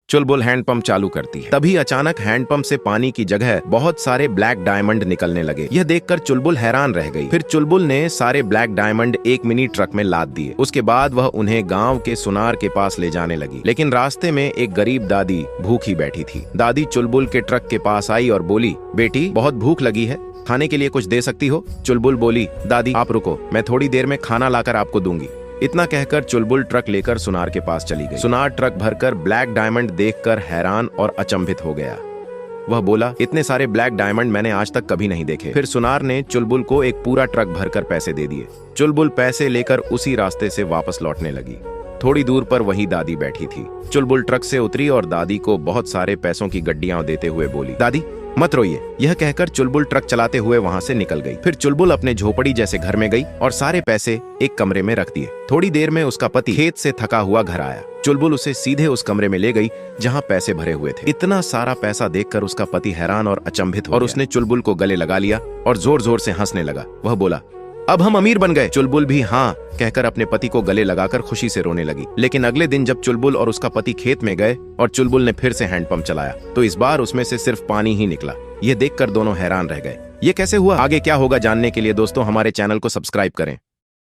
चुलबुल handpump चालू करती है। तभी अचानक हैंडपंप से पानी की जगह बहुत सारे ब्लैक डायमंड निकलने लगे। यह देखकर चुलबुल हैरान रह गई। फिर चुलबुल ने सारे ब्लैक डायमंड एक मिनी ट्रक में लाद दिए। उसके बाद वह उन्हें गांव के सुनार के पास ले जाने लगी। लेकिन रास्ते में एक गरीब दादी भूखी बैठी थी। दादी चुलबुल के ट्रक के पास आई और बोली, बेटी बहुत भूख लगी है, खाने के लिए कुछ दे सकती हो? चुलबुल बोली, दादी आप रुको, मैं थोड़ी देर में खाना लाकर आपको दूंगी। इतना कहकर चुलबुल ट्रक लेकर सुनार के पास चली गई। सुनार ट्रक भरकर ब्लैक डायमंड देखकर हैरान और अचंभित हो गया। वह बोला, इतने सारे ब्लैक डायमंड मैंने आज तक कभी नहीं देखे। फिर सुनार ने चुलबुल को एक पूरा ट्रक भरकर पैसे दे दिए। चुलबुल पैसे लेकर उसी रास्ते से वापस लौटने लगी। थोड़ी दूर पर वही दादी बैठी थी। चुलबुल ट्रक से उतरी और दादी को बहुत सारे पैसों की गड्डियां देते हुए बोली, दादी मत रोइए। यह कहकर चुलबुल ट्रक चलाते हुए वहां से निकल गई। फिर चुलबुल अपने झोपड़ी जैसे घर में गई और सारे पैसे एक कमरे में रख दिए। थोड़ी देर में उसका पति खेत से थका हुआ घर आया। चुलबुल उसे सीधे उस कमरे में ले गई जहां पैसे भरे हुए थे। इतना सारा पैसा देखकर उसका पति हैरान और अचंभित हो गया। उसने चुलबुल को गले लगा लिया और जोर जोर से हंसने लगा। वह बोला, अब हम अमीर बन गए। चुलबुल भी हाँ कहकर अपने पति को गले लगाकर खुशी से रोने लगी। लेकिन अगले दिन जब चुलबुल और उसका पति खेत में गए और चुलबुल ने फिर से हैंडपंप चलाया तो इस बार उसमें से सिर्फ पानी ही निकला। ये देखकर दोनों हैरान रह गए। ये कैसे हुआ? आगे क्या होगा जानने के लिए दोस्तों हमारे चैनल को सब्सक्राइब करें।